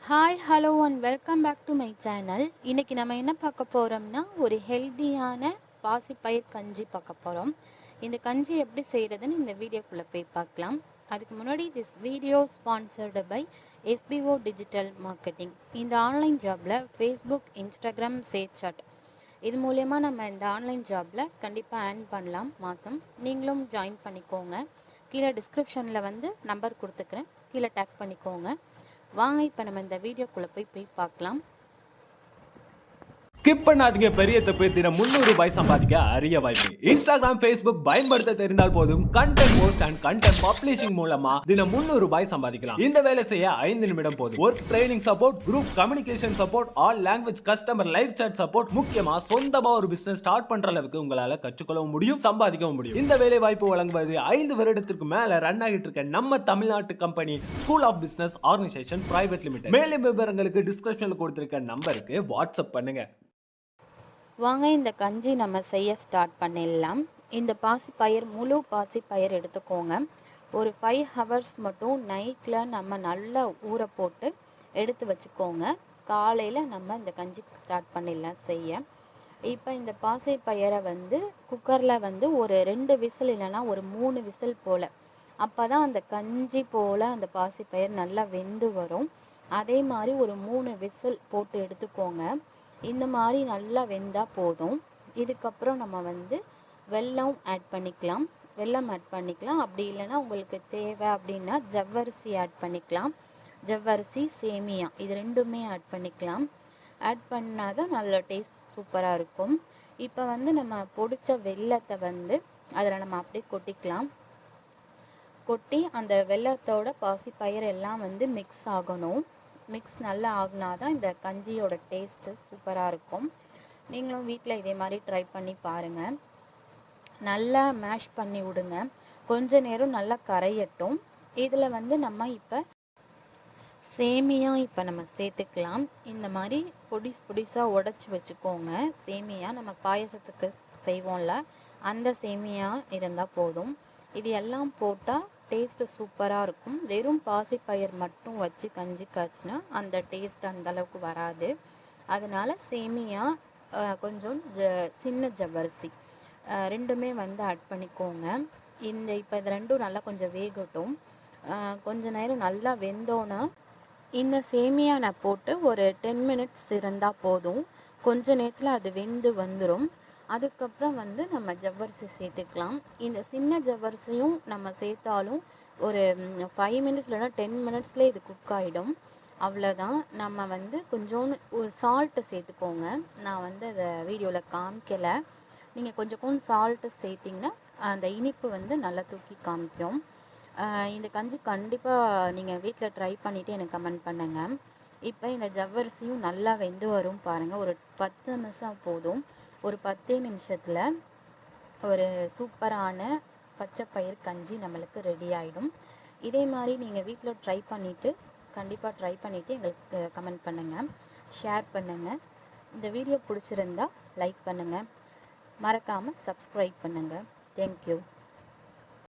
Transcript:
Hi hello and welcome back to my channel. இன்றைக்கி நம்ம என்ன பார்க்க போகிறோம்னா ஒரு ஹெல்த்தியான பாசிப்பயிர் கஞ்சி பார்க்க போகிறோம். இந்த கஞ்சி எப்படி செய்கிறதுன்னு இந்த வீடியோக்குள்ளே போய் பார்க்கலாம். அதுக்கு முன்னாடி this video sponsored by SPO digital marketing. இந்த ஆன்லைன் ஜாபில் ஃபேஸ்புக், இன்ஸ்டாகிராம், சேட்சாட் இது மூலயமா நம்ம இந்த ஆன்லைன் ஜாபில் கண்டிப்பாக ஏர்ன் பண்ணலாம் மாதம். நீங்களும் ஜாயின் பண்ணிக்கோங்க. கீழே டிஸ்கிரிப்ஷனில் நம்பர் கொடுத்துக்கிறேன், கீழே டேக் பண்ணிக்கோங்க. வாங்க இப்போ நம்ம இந்த வீடியோக்குள்ளே போய் பார்க்கலாம். ஸ்கிப் பண்ணாதீங்க. பெரிய தப்பு. தினம் 300 ரூபாய் சம்பாதிக்க அரிய வாய்ப்பு. இன்ஸ்டாகிராம், ஃபேஸ்புக் பயன்படுத்த தெரிந்தால் போதும். Content post and content publishing மூலமா தினம் 300 ரூபாய் சம்பாதிக்கலாம். இந்த வேலை செய்ய 5 நிமிடம் போதும். Work training support, group communication support, all language customer live chat support, முக்கியமா சொந்தமா ஒரு பிசினஸ் ஸ்டார்ட் பண்ற அளவுக்கு உங்களால கற்றுக்கொள்ளவும் முடியும், சம்பாதிக்கவும் முடியும். இந்த வேலை வாய்ப்பு வழங்குவது 5 வருடத்திற்கு மேல ரன் ஆகிட்டு இருக்க நம்ம தமிழ்நாட்டு company school of business organisation private limited. மேலும் விவரங்களுக்கு டிஸ்கிரிப்ஷன்ல கொடுத்திருக்க நம்பருக்கு வாட்ஸ்அப் பண்ணுங்க. வாங்க இந்த கஞ்சி நம்ம செய்ய ஸ்டார்ட் பண்ணிடலாம். இந்த பாசிப்பயிர், முழு பாசிப்பயிர் எடுத்துக்கோங்க. ஒரு 5 ஹவர்ஸ் மட்டும் நைட்டில் நம்ம நல்லா ஊற போட்டு எடுத்து வச்சுக்கோங்க. காலையில் நம்ம இந்த கஞ்சி ஸ்டார்ட் பண்ணிடலாம் செய்ய. இப்போ இந்த பாசிப்பயிரை குக்கரில் ஒரு 2 விசில் இல்லைன்னா ஒரு 3 விசில் போல், அப்போ தான் அந்த கஞ்சி போல் அந்த பாசிப்பயிர் நல்லா வெந்து வரும். அதே மாதிரி ஒரு 3 விசில் போட்டு எடுத்துக்கோங்க. இந்த மாதிரி நல்லா வெந்தால் போதும். இதுக்கப்புறம் நம்ம வெல்லம் ஆட் பண்ணிக்கலாம். அப்படி இல்லைன்னா உங்களுக்கு தேவை அப்படின்னா ஜவ்வரிசி ஆட் பண்ணிக்கலாம். ஜவ்வரிசி, சேமியா இது ரெண்டுமே ஆட் பண்ணிக்கலாம். ஆட் பண்ணால் தான் நல்ல டேஸ்ட் சூப்பராக இருக்கும். இப்போ நம்ம பொடிச்ச வெல்லத்தை அதில் நம்ம அப்படியே கொட்டிக்கலாம். கொட்டி அந்த வெல்லத்தோட பாசிப்பயிர் எல்லாம் மிக்ஸ் ஆகணும். மிக்ஸ் நல்லா ஆகினா தான் இந்த கஞ்சியோட டேஸ்ட்டு சூப்பராக இருக்கும். நீங்களும் வீட்டில் இதே மாதிரி ட்ரை பண்ணி பாருங்கள். நல்லா மேஷ் பண்ணி விடுங்க. கொஞ்ச நேரம் நல்லா கரையட்டும். இதில் நம்ம இப்போ சேமியா நம்ம சேர்த்துக்கலாம். இந்த மாதிரி பொடிசாக உடச்சி வச்சுக்கோங்க. சேமியா நம்ம பாயசத்துக்கு செய்வோம்ல, அந்த சேமியா இருந்தால் போதும். இது எல்லாம் போட்டால் டேஸ்ட்டு சூப்பராக இருக்கும். வெறும் பாசிப்பயிர் மட்டும் வச்சு கஞ்சி காய்ச்சினா அந்த டேஸ்ட் அந்தளவுக்கு வராது. அதனால் சேமியா, கொஞ்சம் சின்ன ஜவ்வரிசி ரெண்டுமே ஆட் பண்ணிக்கோங்க. இப்போ இது ரெண்டும் நல்லா கொஞ்சம் வேகட்டும். கொஞ்ச நேரம் நல்லா வெந்தோன்னா இந்த சேமியா நான் போட்டு ஒரு 10 மினிட்ஸ் இருந்தால் போதும். கொஞ்ச நேரத்தில் அது வெந்து வந்துடும். அதுக்கப்புறம் நம்ம ஜவ்வரிசி சேர்த்துக்கலாம். இந்த சின்ன ஜவ்வரிசியும் நம்ம சேர்த்தாலும் ஒரு 5 மினிட்ஸ் இல்லைனா 10 மினிட்ஸ்லேயே இது குக் ஆகிடும். அவ்வளோதான். நம்ம கொஞ்சோண்டு ஒரு சால்ட்டு சேர்த்துக்கோங்க. நான் அதை வீடியோவில் காமிக்கலை. நீங்கள் கொஞ்சம் சால்ட்டு சேர்த்திங்கன்னா அந்த இனிப்பு நல்லா தூக்கி காமிக்கும். இந்த கஞ்சி கண்டிப்பாக நீங்கள் வீட்டில் ட்ரை பண்ணிவிட்டு எனக்கு கமெண்ட் பண்ணுங்கள். இப்போ இந்த ஜவ்வரிசியும் நல்லா வெந்து வரும் பாருங்கள். ஒரு 10 நிமிஷம் போதும். ஒரு 10 நிமிஷத்தில் ஒரு சூப்பரான பச்சைப்பயிர் கஞ்சி நம்மளுக்கு ரெடி ஆகிடும். இதே மாதிரி நீங்கள் வீட்டில் கண்டிப்பாக ட்ரை பண்ணிவிட்டு எங்களுக்கு கமெண்ட் பண்ணுங்கள், ஷேர் பண்ணுங்கள். இந்த வீடியோ பிடிச்சிருந்தா லைக் பண்ணுங்கள், மறக்காமல் சப்ஸ்கிரைப் பண்ணுங்கள். தேங்க்யூ.